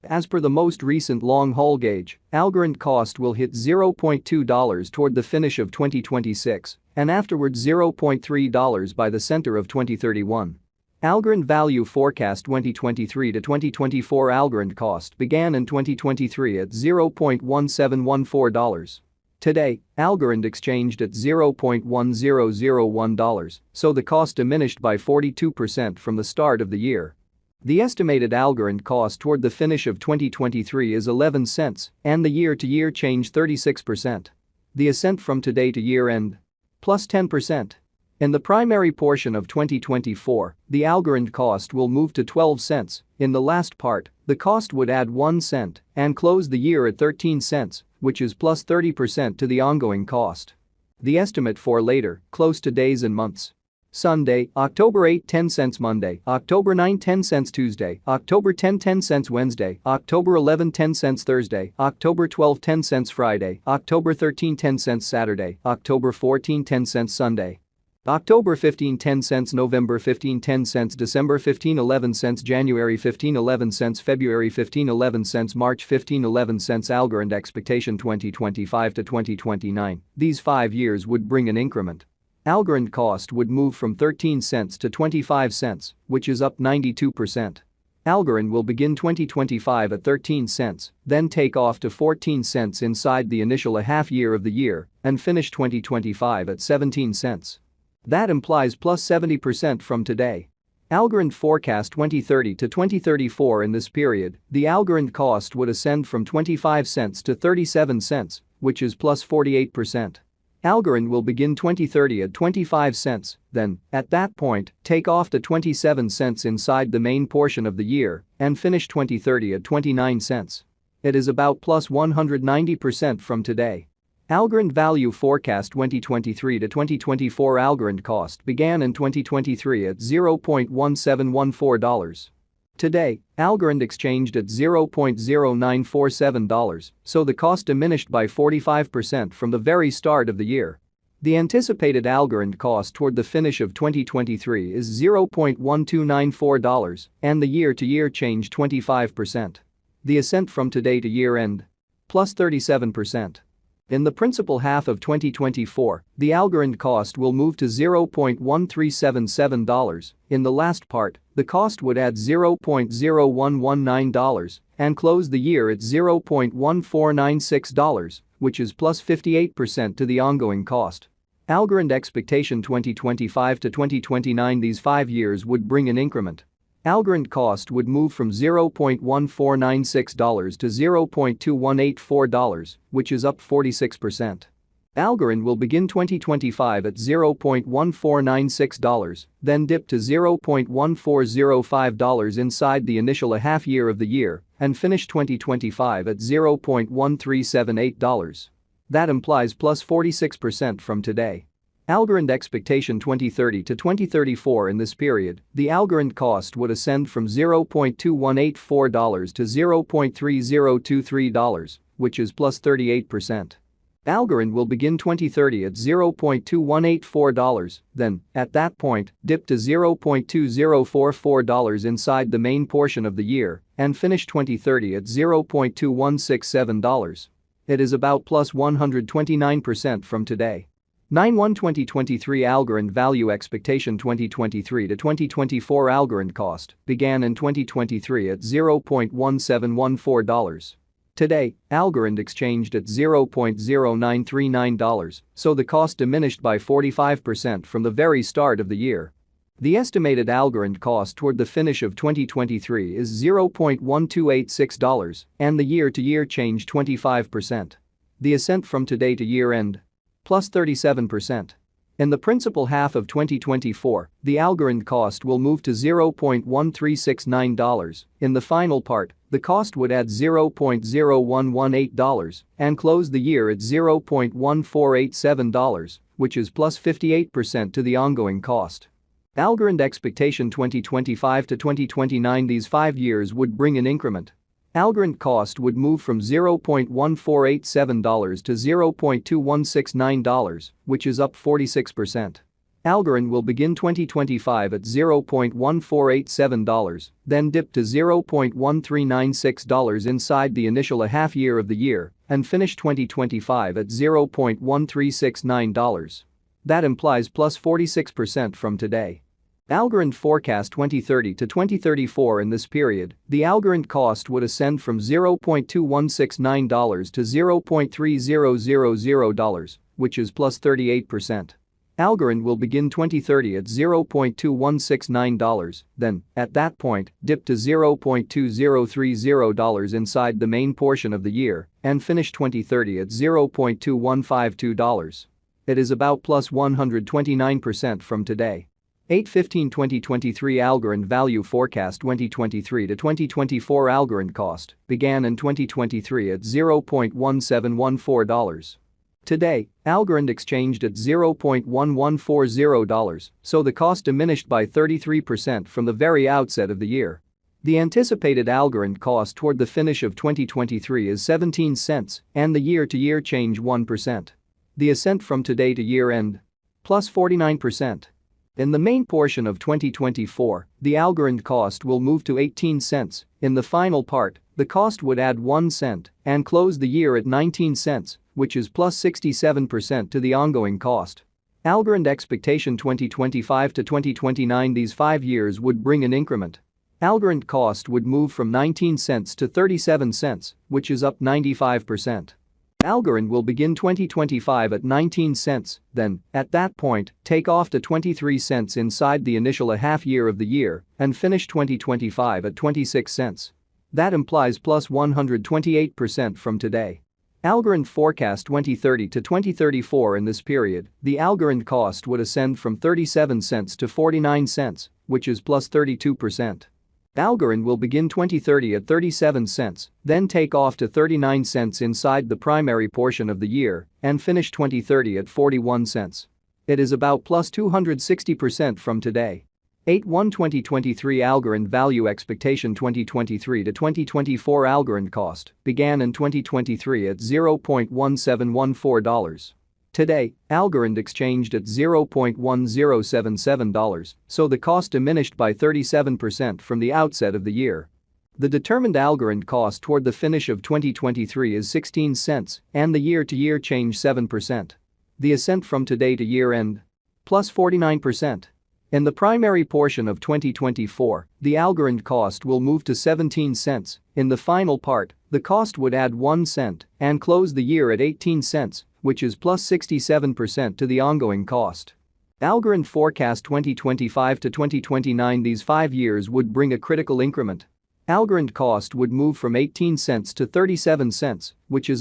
As per the most recent long-haul gauge, Algorand cost will hit $0.2 toward the finish of 2026 and afterwards $0.3 by the center of 2031. Algorand value forecast 2023 to 2024 Algorand cost began in 2023 at $0.1714. Today, Algorand exchanged at $0.1001, so the cost diminished by 42% from the start of the year. The estimated Algorand cost toward the finish of 2023 is 11 cents and the year-to-year change 36%. The ascent from today to year-end? Plus 10%. In the primary portion of 2024, the Algorand cost will move to 12 cents. In the last part, the cost would add 1 cent and close the year at 13 cents, which is plus 30% to the ongoing cost. The estimate for later, close to days and months. Sunday, October 8, 10 cents Monday, October 9, 10 cents Tuesday, October 10, 10 cents Wednesday, October 11, 10 cents Thursday, October 12, 10 cents Friday, October 13, 10 cents Saturday, October 14, 10 cents Sunday. October 15 10 cents November 15 10 cents December 15 11 cents January 15 11 cents February 15 11 cents March 15 11 cents Algorand expectation 2025 to 2029. These 5 years would bring an increment. Algorand cost would move from 13 cents to 25 cents, which is up 92%. Algorand will begin 2025 at 13 cents, then take off to 14 cents inside the initial half year of the year and finish 2025 at 17 cents. That implies plus 70% from today. Algorand forecast 2030 to 2034 in this period, the Algorand cost would ascend from 25 cents to 37 cents, which is plus 48%. Algorand will begin 2030 at 25 cents, then, at that point, take off to 27 cents inside the main portion of the year and finish 2030 at 29 cents. It is about plus 190% from today. Algorand value forecast 2023 to 2024 Algorand cost began in 2023 at $0.1714. Today, Algorand exchanged at $0.0947, so the cost diminished by 45% from the very start of the year. The anticipated Algorand cost toward the finish of 2023 is $0.1294 and the year-to-year change 25%. The ascent from today to year-end? Plus 37%. In the principal half of 2024, the Algorand cost will move to $0.1377. In the last part, the cost would add $0.0119 and close the year at $0.1496, which is plus 58% to the ongoing cost. Algorand expectation 2025 to 2029. These 5 years would bring an increment. Algorand cost would move from $0.1496 to $0.2184, which is up 46%. Algorand will begin 2025 at $0.1496, then dip to $0.1405 inside the initial half year of the year and finish 2025 at $0.1378. That implies plus 46% from today. Algorand expectation 2030 to 2034 in this period, the Algorand cost would ascend from $0.2184 to $0.3023, which is plus 38%. Algorand will begin 2030 at $0.2184, then, at that point, dip to $0.2044 inside the main portion of the year and finish 2030 at $0.2167. It is about plus 129% from today. 9/1/2023 Algorand value expectation 2023 to 2024 Algorand cost began in 2023 at $0.1714. Today, Algorand exchanged at $0.0939, so the cost diminished by 45% from the very start of the year. The estimated Algorand cost toward the finish of 2023 is $0.1286 and the year-to-year change 25%. The ascent from today to year-end? Plus 37%. In the principal half of 2024, the Algorand cost will move to $0.1369. In the final part, the cost would add $0.0118 and close the year at $0.1487, which is plus 58% to the ongoing cost. Algorand expectation 2025 to 2029. These 5 years would bring an increment. Algorand cost would move from $0.1487 to $0.2169, which is up 46%. Algorand will begin 2025 at $0.1487, then dip to $0.1396 inside the initial half year of the year, and finish 2025 at $0.1369. That implies plus 46% from today. Algorand forecast 2030 to 2034. In this period, the Algorand cost would ascend from $0.2169 to $0.3000, which is plus 38%. Algorand will begin 2030 at $0.2169, then, at that point, dip to $0.2030 inside the main portion of the year, and finish 2030 at $0.2152. It is about plus 129% from today. 8/15/2023 Algorand value forecast 2023 to 2024 Algorand cost began in 2023 at $0.1714. Today, Algorand exchanged at $0.1140, so the cost diminished by 33% from the very outset of the year. The anticipated Algorand cost toward the finish of 2023 is 17 cents, and the year-to-year change 1%. The ascent from today to year-end? Plus 49%. In the main portion of 2024, the Algorand cost will move to 18 cents. In the final part, the cost would add 1 cent and close the year at 19 cents, which is plus 67% to the ongoing cost. Algorand expectation 2025 to 2029. These 5 years would bring an increment. Algorand cost would move from 19 cents to 37 cents, which is up 95%. Algorand will begin 2025 at 19 cents, then, at that point, take off to 23 cents inside the initial half year of the year, and finish 2025 at 26 cents. That implies plus 128% from today. Algorand forecast 2030 to 2034. In this period, the Algorand cost would ascend from 37 cents to 49 cents, which is plus 32%. Algorand will begin 2030 at 37 cents, then take off to 39 cents inside the primary portion of the year, and finish 2030 at 41 cents. It is about plus 260% from today. 8/1/2023 Algorand value expectation 2023 to 2024 Algorand cost began in 2023 at $0.1714. Today, Algorand exchanged at $0.1077, so the cost diminished by 37% from the outset of the year. The determined Algorand cost toward the finish of 2023 is 16 cents, and the year-to-year change 7%. The ascent from today to year-end? Plus 49%. In the primary portion of 2024, the Algorand cost will move to 17 cents. In the final part, the cost would add 1 cent and close the year at 18 cents, which is plus 67% to the ongoing cost. Algorand forecast 2025 to 2029. These 5 years would bring a critical increment. Algorand cost would move from 18 cents to 37 cents, which is